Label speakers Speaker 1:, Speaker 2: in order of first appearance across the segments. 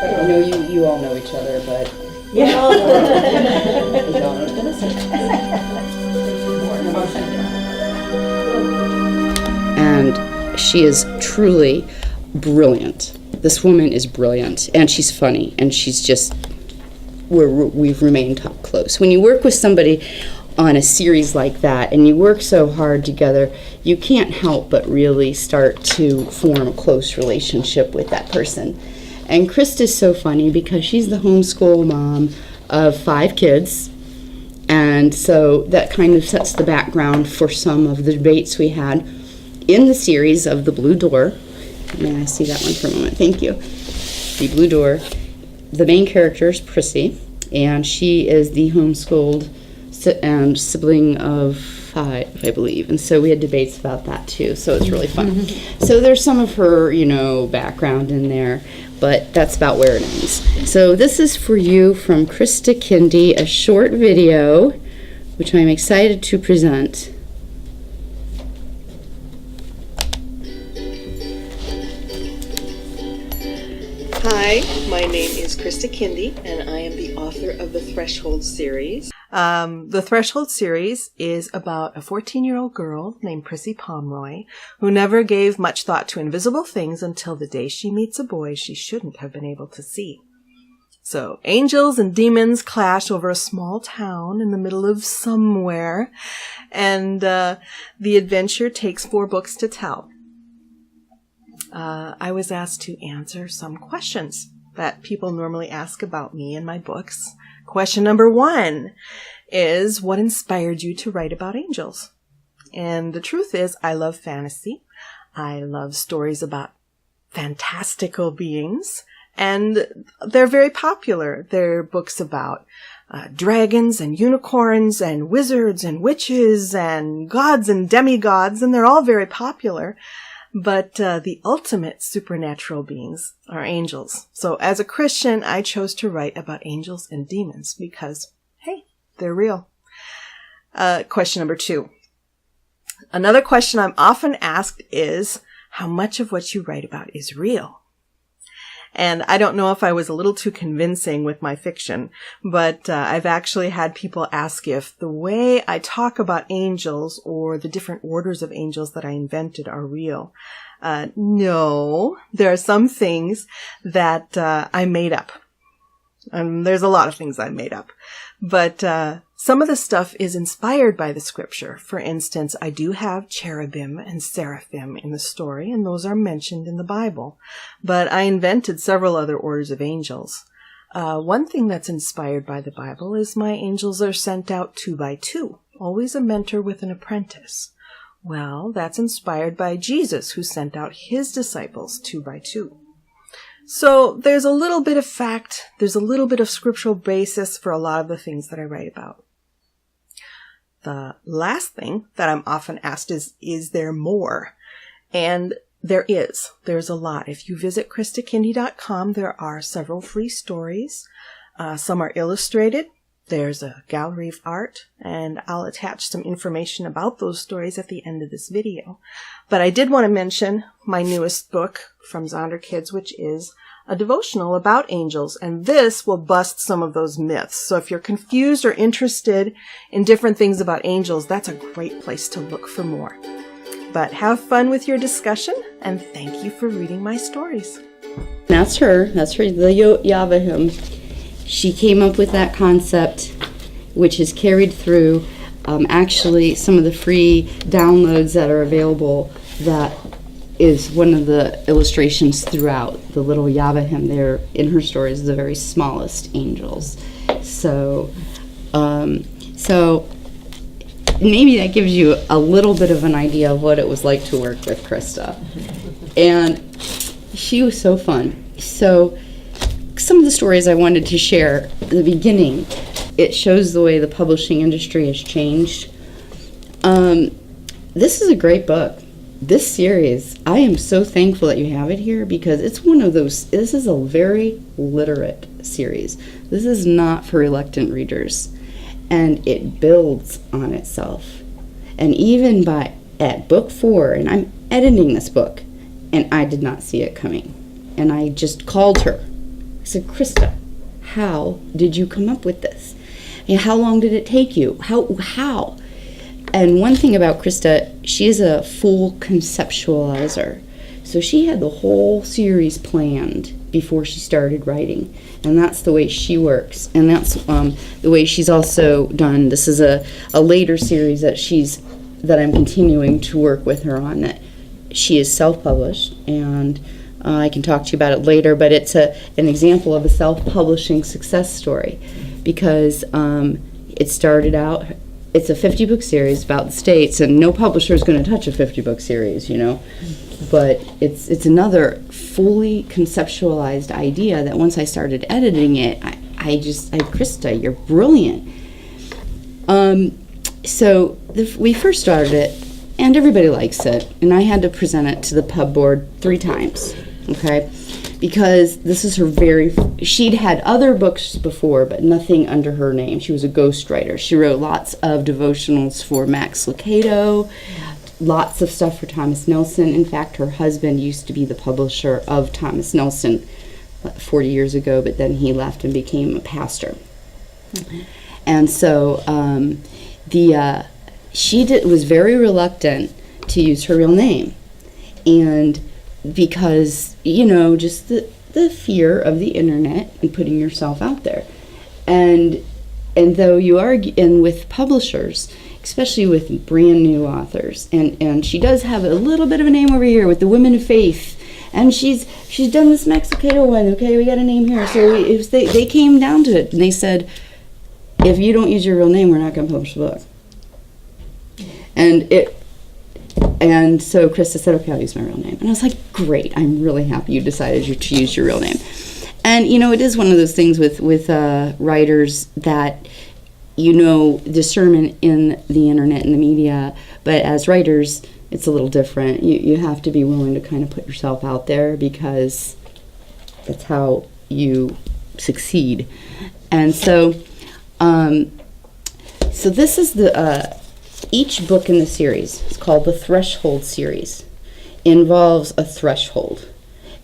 Speaker 1: I know you all know each other, but
Speaker 2: Yeah.
Speaker 1: you don't know Denison. And she is truly brilliant. This woman is brilliant, and she's funny, and she's just, we've remained close. When you work with somebody on a series like that, and you work so hard together, you can't help but really start to form a close relationship with that person. And Christa's so funny because she's the homeschool mom of 5 kids, and so that kind of sets the background for some of the debates we had in the series of The Blue Door. May I see that one for a moment? Thank you. The Blue Door. The main character is Prissy, and she is the homeschooled and sibling of 5, I believe, and so we had debates about that too, so it's really fun. So there's some of her, background in there, but that's about where it ends. So this is for you from Christa Kinde, a short video, which I'm excited to present.
Speaker 3: Hi, my name is Christa Kinde, and I am the author of the Threshold series. The Threshold series is about a 14-year-old girl named Prissy Pomeroy who never gave much thought to invisible things until the day she meets a boy she shouldn't have been able to see. So angels and demons clash over a small town in the middle of somewhere, and the adventure takes 4 books to tell. I was asked to answer some questions that people normally ask about me in my books. Question number 1 is, what inspired you to write about angels? And the truth is, I love fantasy. I love stories about fantastical beings, and they're very popular. They're books about dragons and unicorns and wizards and witches and gods and demigods, and they're all very popular. But the ultimate supernatural beings are angels. So as a Christian, I chose to write about angels and demons because, hey, they're real. Question number 2. Another question I'm often asked is, how much of what you write about is real? And I don't know if I was a little too convincing with my fiction, but I've actually had people ask if the way I talk about angels or the different orders of angels that I invented are real. No, there are some things that I made up. There's a lot of things I made up. But some of the stuff is inspired by the scripture. For instance, I do have cherubim and seraphim in the story, and those are mentioned in the Bible. But I invented several other orders of angels. One thing that's inspired by the Bible is my angels are sent out 2 by 2, always a mentor with an apprentice. Well, that's inspired by Jesus, who sent out his disciples 2 by 2. So there's a little bit of fact, there's a little bit of scriptural basis for a lot of the things that I write about. The last thing that I'm often asked is there more? And there is. There's a lot. If you visit ChristaKinde.com, there are several free stories. Some are illustrated. There's a gallery of art, and I'll attach some information about those stories at the end of this video. But I did want to mention my newest book from Zonder Kids, which is a devotional about angels, and this will bust some of those myths. So if you're confused or interested in different things about angels, that's a great place to look for more. But have fun with your discussion, and thank you for reading my stories.
Speaker 1: That's her, the Yavahim. She came up with that concept, which is carried through actually some of the free downloads that are available. That is one of the illustrations throughout. The little Yavahim there in her stories is the very smallest angels. So maybe that gives you a little bit of an idea of what it was like to work with Christa. And she was so fun. So some of the stories I wanted to share at the beginning, it shows the way the publishing industry has changed. This is a great book. This series, I am so thankful that you have it here because it's one of those, this is a very literate series. This is not for reluctant readers. And it builds on itself. And even at book 4, and I'm editing this book, and I did not see it coming. And I just called her. I said, Christa, how did you come up with this? And how long did it take you? How? And one thing about Christa, she is a full conceptualizer. So she had the whole series planned before she started writing. And that's the way she works. And that's the way she's also done. This is a later series that I'm continuing to work with her on. That she is self-published, and I can talk to you about it later, but it's an example of a self-publishing success story, because it started out, it's a 50-book series about the States, and no publisher is going to touch a 50-book series, but it's another fully conceptualized idea that once I started editing it, Christa, you're brilliant. So we first started it, and everybody likes it, and I had to present it to the pub board 3 times, okay? Because this is she'd had other books before, but nothing under her name. She was a ghostwriter. She wrote lots of devotionals for Max Lucado, lots of stuff for Thomas Nelson. In fact, her husband used to be the publisher of Thomas Nelson 40 years ago, but then he left and became a pastor. And so she was very reluctant to use her real name, and because just the fear of the internet and putting yourself out there, and though you are with publishers, especially with brand new authors, and she does have a little bit of a name over here with the Women of Faith, and she's done this Max Lucado one. Okay, we got a name here. So they came down to it, and they said, if you don't use your real name, we're not going to publish the book. And so Christa said, okay, I'll use my real name. And I was like, great, I'm really happy you decided to use your real name. And, it is one of those things with writers that, discernment in the internet and the media, but as writers, it's a little different. You have to be willing to kind of put yourself out there, because that's how you succeed. And so, this is each book in the series, it's called the Threshold series, involves a threshold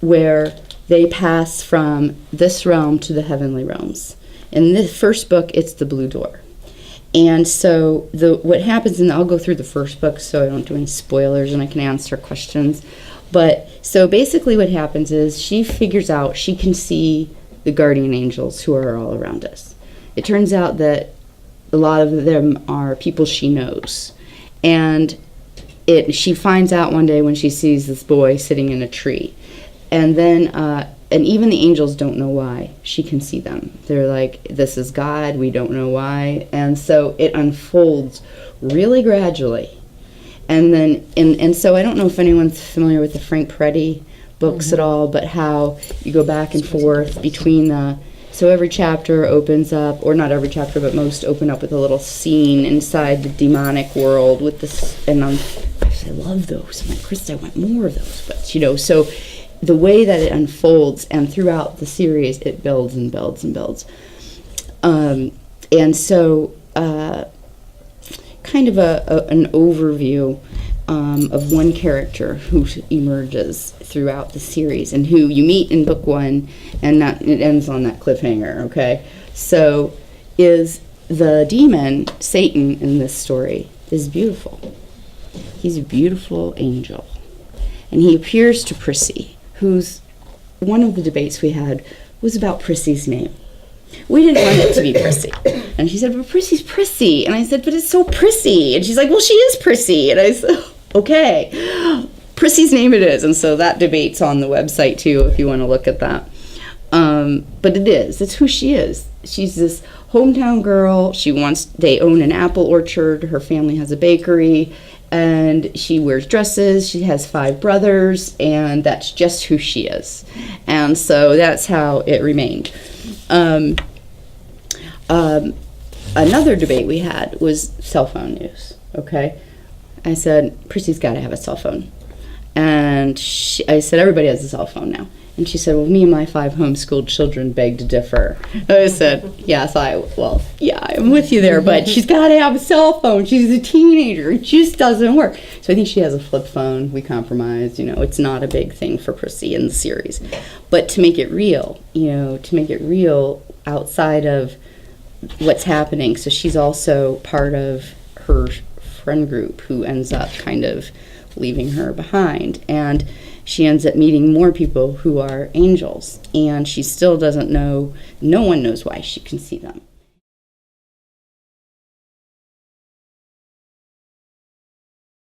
Speaker 1: where they pass from this realm to the heavenly realms. In the first book, it's the Blue Door. And so what happens, and I'll go through the first book so I don't do any spoilers and I can answer questions. But so basically what happens is she figures out she can see the guardian angels who are all around us. It turns out that a lot of them are people she knows. And she finds out one day when she sees this boy sitting in a tree. And then, and even the angels don't know why she can see them. They're like, this is God, we don't know why. And so it unfolds really gradually. And then, and so I don't know if anyone's familiar with the Frank Peretti books at all, but how you go back and forth between so every chapter opens up, or not every chapter, but most open up with a little scene inside the demonic world with this, and I love those. I'm like, Christa, I want more of those. But, so the way that it unfolds, and throughout the series, it builds and builds and builds. And so kind of an overview of one character who emerges throughout the series, and who you meet in book 1, and it ends on that cliffhanger, okay? So is the demon, Satan, in this story, is beautiful. He's a beautiful angel. And he appears to Prissy, who's, one of the debates we had was about Prissy's name. We didn't want it to be Prissy. And she said, but Prissy's Prissy. And I said, but it's so Prissy. And she's like, well, she is Prissy. And I said, okay, Prissy's name it is. And so that debate's on the website too, if you want to look at that. But it's who she is. She's this hometown girl. They own an apple orchard. Her family has a bakery, and she wears dresses. She has 5 brothers, and that's just who she is. And so that's how it remained. Another debate we had was cell phone use, okay? I said, Prissy's got to have a cell phone. And I said, everybody has a cell phone now. And she said, well, me and my 5 homeschooled children beg to differ. I said, yes, I'm with you there, but she's got to have a cell phone. She's a teenager. It just doesn't work. So I think she has a flip phone. We compromised. It's not a big thing for Chrissy in the series. But to make it real, outside of what's happening. So she's also part of her friend group who ends up kind of leaving her behind. And she ends up meeting more people who are angels, and she still doesn't know, no one knows why she can see them.